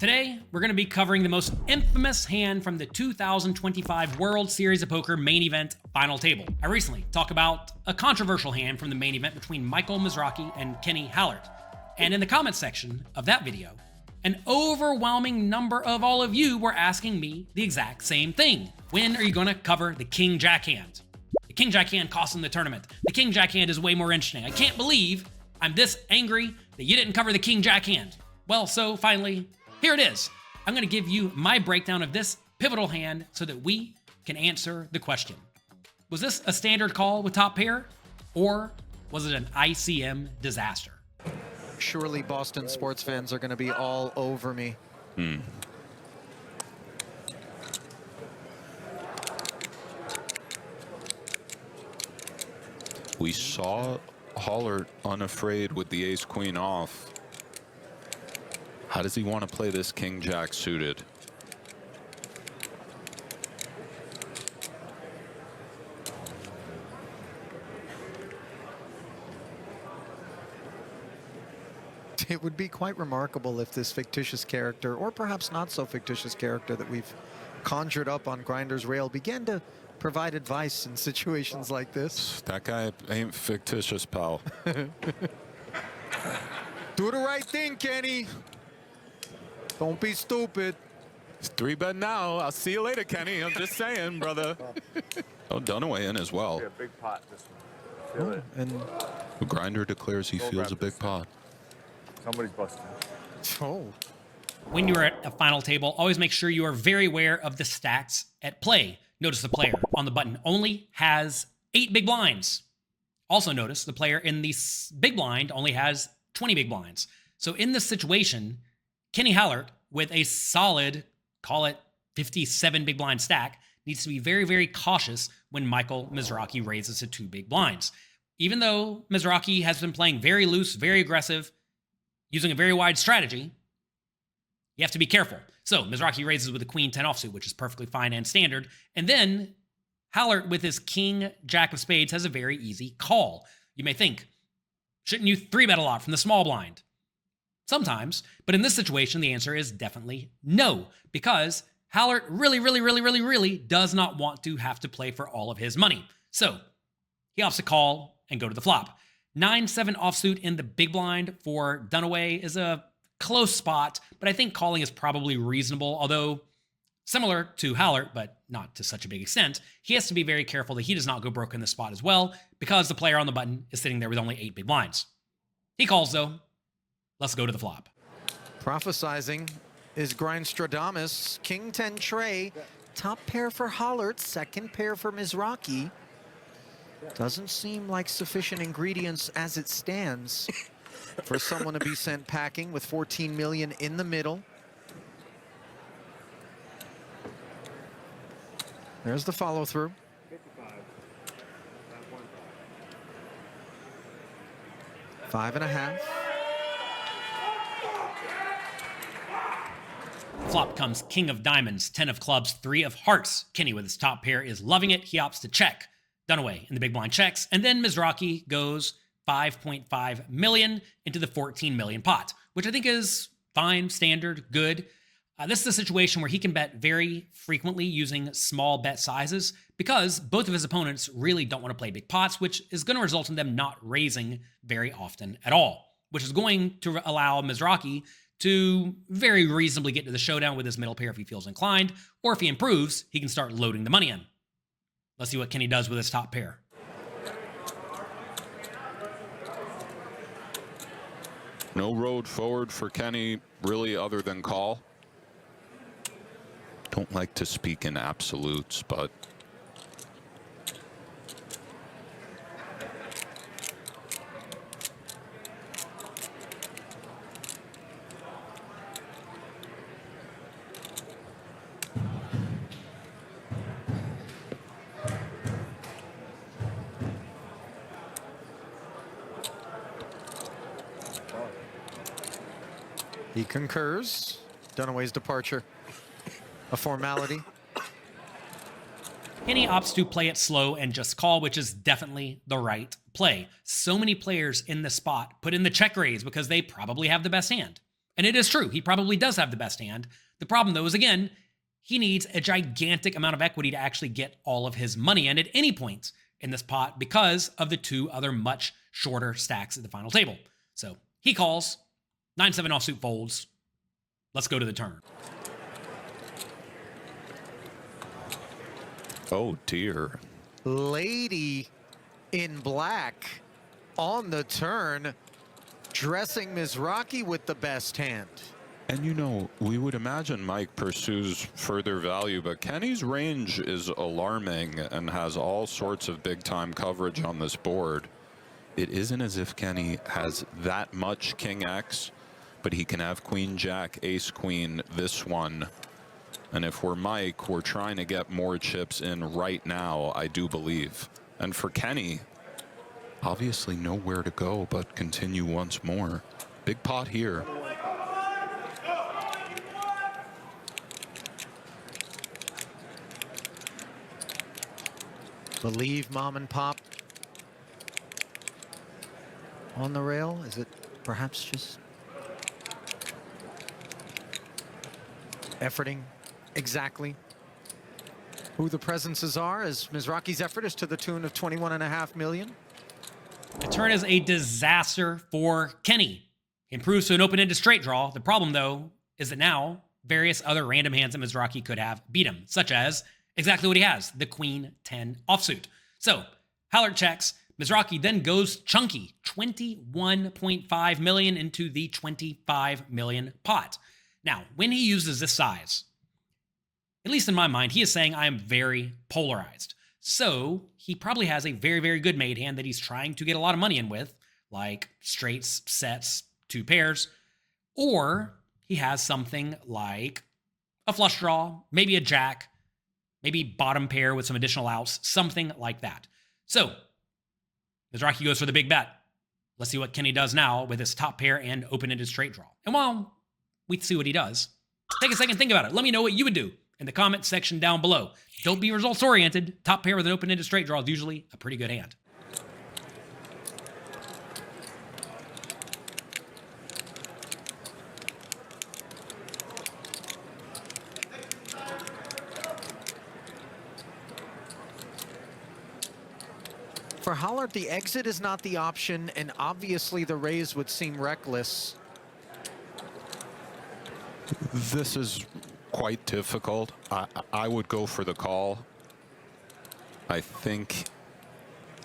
Today, we're going to be covering the most infamous hand from the 2025 World Series of Poker Main Event Final Table. I recently talked about a controversial hand from the main event between Michael Mizrachi and Kenny Hallaert. And in the comment section of that video, an overwhelming number of all of you were asking me the exact same thing. When are you going to cover the King Jack hand? The King Jack hand cost them the tournament. The King Jack hand is way more interesting. I can't believe I'm this angry that you didn't cover the King Jack hand. Well, so finally, here it is. I'm going to give you my breakdown of this pivotal hand so that we can answer the question. Was this a standard call with top pair, or was it an ICM disaster? Surely Boston sports fans are going to be all over me. We saw Hallaert unafraid with the ace-queen off. How does he want to play this king-jack suited? It would be quite remarkable if this fictitious character, or perhaps not so fictitious character that we've conjured up on Grinder's rail, began to provide advice in situations like this. That guy ain't fictitious, pal. Do the right thing, Kenny. Don't be stupid. It's 3-bet now. I'll see you later, Kenny. I'm just saying, brother. Oh, Dunaway in as well. Yeah, big pot this one. Feel it. And The Grinder declares he feels a big pot. Somebody's busting. oh, When you are at a final table, always make sure you are very aware of the stacks at play. Notice the player on the button only has 8 big blinds. Also notice the player in the big blind only has 20 big blinds. So in this situation, Kenny Hallaert, with a solid, call it 57 big blind stack, needs to be very, very cautious when Michael Mizrachi raises to 2 big blinds. Even though Mizrachi has been playing very loose, very aggressive, using a very wide strategy, you have to be careful. So Mizrachi raises with a queen 10 offsuit, which is perfectly fine and standard. And then Hallaert with his king jack of spades has a very easy call. You may think, shouldn't you 3-bet a lot from the small blind? Sometimes, but in this situation, the answer is definitely no, because Hallaert really does not want to have to play for all of his money. So he opts to call and go to the flop. 9-7 offsuit in the big blind for Dunaway is a close spot, but I think calling is probably reasonable, although similar to Hallaert, but not to such a big extent, he has to be very careful that he does not go broke in this spot as well, because the player on the button is sitting there with only 8 big blinds. He calls though. Let's go to the flop. prophesizing is Grindstradamus. King 10 tray. Top pair for Hallaert, second pair for Mizrachi. Doesn't seem like sufficient ingredients as it stands for someone to be sent packing with 14 million in the middle. There's the follow through. 5.5. Flop comes king of diamonds, 10 of clubs, 3 of hearts. Kenny with his top pair is loving it. He opts to check. Dunaway in the big blind checks, and then Mizrachi goes 5.5 million into the 14 million pot, which I think is fine, standard, good. This is a situation where he can bet very frequently using small bet sizes because both of his opponents really don't want to play big pots, which is going to result in them not raising very often at all, which is going to allow Mizrachi to very reasonably get to the showdown with his middle pair if he feels inclined, or if he improves, he can start loading the money in. Let's see what Kenny does with his top pair. No road forward for Kenny, really, other than call. Don't like to speak in absolutes, but He concurs. Dunaway's departure, a formality. Kenny opts to play it slow and just call, which is definitely the right play. So many players in this spot put in the check raise because they probably have the best hand. And it is true. He probably does have the best hand. The problem, though, is, again, he needs a gigantic amount of equity to actually get all of his money in at any point in this pot because of the two other much shorter stacks at the final table. So he calls, 9-7 offsuit folds. Let's go to the turn. Oh, dear. Lady in black on the turn, dressing Mizrachi with the best hand. And you know, we would imagine Mike pursues further value, but Kenny's range is alarming and has all sorts of big time coverage on this board. It isn't as if Kenny has that much King X, but he can have Queen Jack, Ace Queen, this one. And if we're Mike, we're trying to get more chips in right now, I do believe. And for Kenny, obviously nowhere to go but continue once more. Big pot here. Believe mom and pop on the rail. Is it perhaps just efforting exactly who the presences are, as Mizrachi's effort is to the tune of 21.5 million. The turn is a disaster for Kenny. He improves to an open-ended straight draw. The problem, though, is that now various other random hands that Mizrachi could have beat him, such as exactly what he has, the Queen 10 offsuit. So Hallaert checks. Mizrachi then goes chunky, 21.5 million into the 25 million pot. Now, when he uses this size, at least in my mind, he is saying I am very polarized. So he probably has a very, very good made hand that he's trying to get a lot of money in with, like straights, sets, two pairs, or he has something like a flush draw, maybe a jack, maybe bottom pair with some additional outs, something like that. So Mizrachi goes for the big bet. Let's see what Kenny does now with his top pair and open-ended straight draw. And while we see what he does, take a second, think about it. Let me know what you would do in the comment section down below. Don't be results-oriented. Top pair with an open-ended straight draw is usually a pretty good hand. For Hallaert, the exit is not the option, and obviously the raise would seem reckless. This is quite difficult. I would go for the call. I think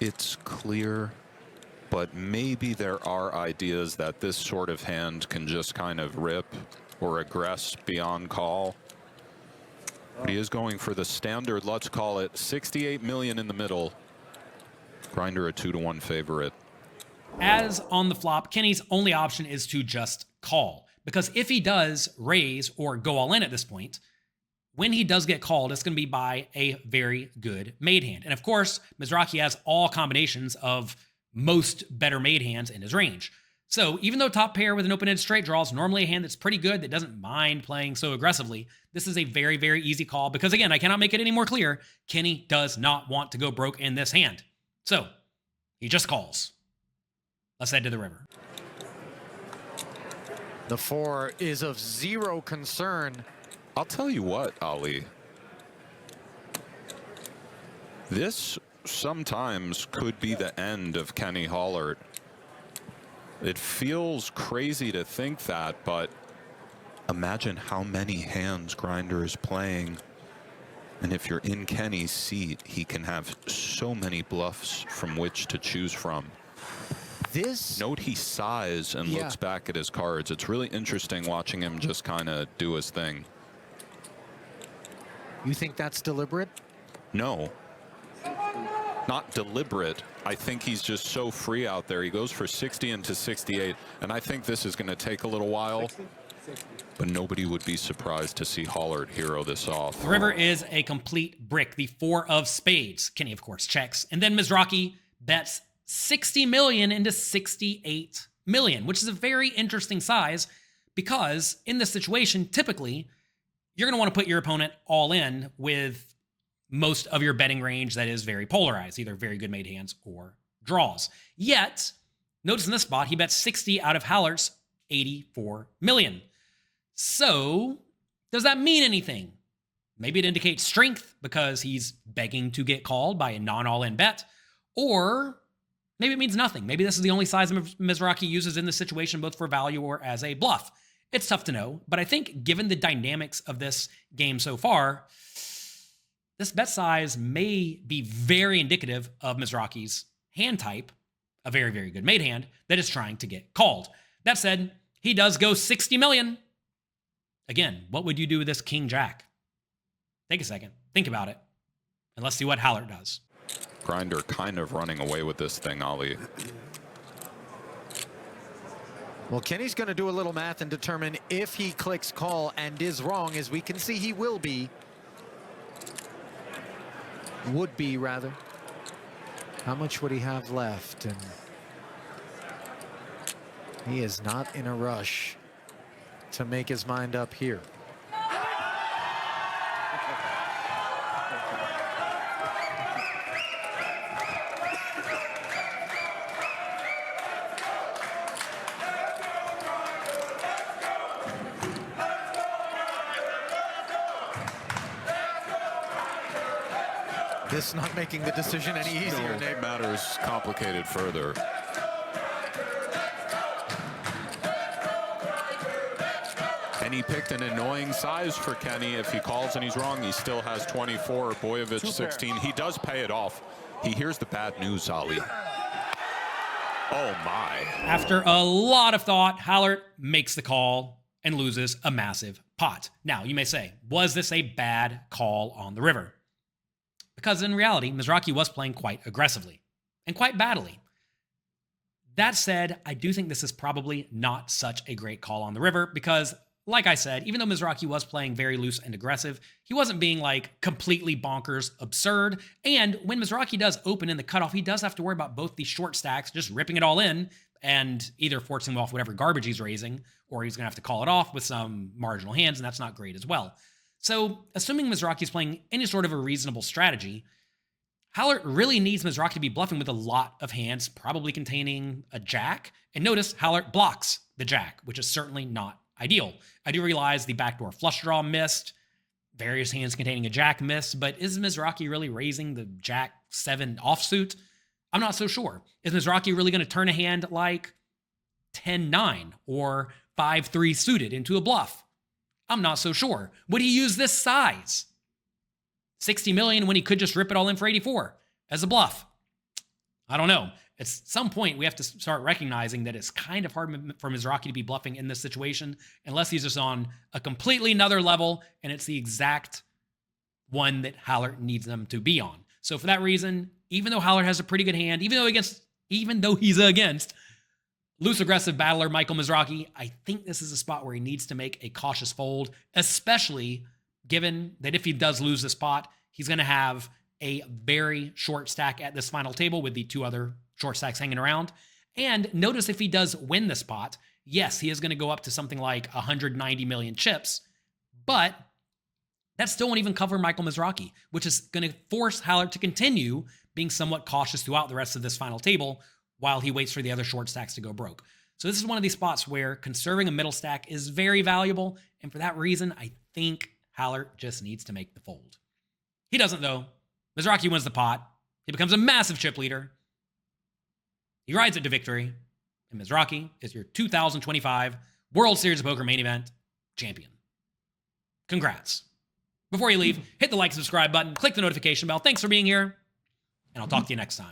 it's clear, but maybe there are ideas that this sort of hand can just kind of rip or aggress beyond call. But he is going for the standard, let's call it 68 million in the middle. Grinder a 2-1 favorite. As on the flop, Kenny's only option is to just call. Because if he does raise or go all in at this point, when he does get called, it's going to be by a very good made hand. And of course, Mizrachi has all combinations of most better made hands in his range. So even though top pair with an open-ended straight draw is normally a hand that's pretty good, that doesn't mind playing so aggressively, this is a very, very easy call. Because again, I cannot make it any more clear, Kenny does not want to go broke in this hand. So he just calls. Let's head to the river. The 4 is of zero concern. I'll tell you what, Ali. This sometimes could be the end of Kenny Hallaert. It feels crazy to think that, but imagine how many hands Grinder is playing. And if you're in Kenny's seat, he can have so many bluffs from which to choose from. This... Note he sighs and looks back at his cards. It's really interesting watching him just kind of do his thing. You think that's deliberate? No. Not deliberate. I think he's just so free out there. He goes for 60 into 68, and I think this is going to take a little while. But nobody would be surprised to see Hallaert hero this off. The river is a complete brick. The 4 of spades. Kenny, of course, checks. And then Mizrachi bets 60 million into 68 million, which is a very interesting size because in this situation, typically, you're going to want to put your opponent all in with most of your betting range that is very polarized, either very good made hands or draws. Yet, notice in this spot, he bets 60 out of Hallaert's 84 million. So, does that mean anything? Maybe it indicates strength because he's begging to get called by a non-all-in bet, or maybe it means nothing. Maybe this is the only size Mizrachi uses in this situation, both for value or as a bluff. It's tough to know, but I think given the dynamics of this game so far, this bet size may be very indicative of Mizrachi's hand type, a very, very good made hand that is trying to get called. That said, he does go 60 million. Again, what would you do with this King Jack? Take a second, think about it, and let's see what Hallaert does. Grinder kind of running away with this thing, Ali. Well, Kenny's going to do a little math and determine if he clicks call and is wrong, as we can see he will be. Would be, rather. How much would he have left? And he is not in a rush to make his mind up here. This not making the decision any easier. No, it matters complicated further. And he picked an annoying size for Kenny. If he calls and he's wrong, he still has 24. Bojovic 16. He does pay it off. He hears the bad news, Ali. Oh my. After a lot of thought, Hallaert makes the call and loses a massive pot. Now, you may say, was this a bad call on the river? Because in reality, Mizrachi was playing quite aggressively and quite badly. That said, I do think this is probably not such a great call on the river because, like I said, even though Mizrachi was playing very loose and aggressive, he wasn't being like completely bonkers absurd. And when Mizrachi does open in the cutoff, he does have to worry about both the short stacks, just ripping it all in and either forcing him off whatever garbage he's raising, or he's going to have to call it off with some marginal hands, and that's not great as well. So, assuming Mizrachi's playing any sort of a reasonable strategy, Hallaert really needs Mizrachi to be bluffing with a lot of hands, probably containing a jack. And notice Hallaert blocks the jack, which is certainly not ideal. I do realize the backdoor flush draw missed, various hands containing a jack missed, but is Mizrachi really raising the jack 7 offsuit? I'm not so sure. Is Mizrachi really going to turn a hand like 10-9 or 5-3 suited into a bluff? I'm not so sure. Would he use this size? 60 million when he could just rip it all in for 84 as a bluff? I don't know. At some point, we have to start recognizing that it's kind of hard for Mizrachi to be bluffing in this situation unless he's just on a completely another level and it's the exact one that Hallaert needs them to be on. So for that reason, even though Hallaert has a pretty good hand, even though he's against loose aggressive battler Michael Mizrachi, I think this is a spot where he needs to make a cautious fold, especially given that if he does lose this pot, he's going to have a very short stack at this final table with the 2 other short stacks hanging around. And notice if he does win this pot, yes, he is going to go up to something like 190 million chips, but that still won't even cover Michael Mizrachi, which is going to force Hallaert to continue being somewhat cautious throughout the rest of this final table while he waits for the other short stacks to go broke. So this is one of these spots where conserving a middle stack is very valuable, and for that reason, I think Hallaert just needs to make the fold. He doesn't, though. Mizrachi wins the pot. He becomes a massive chip leader. He rides it to victory, and Mizrachi is your 2025 World Series of Poker Main Event champion. Congrats. Before you leave, hit the like, subscribe button, click the notification bell. Thanks for being here, and I'll talk to you next time.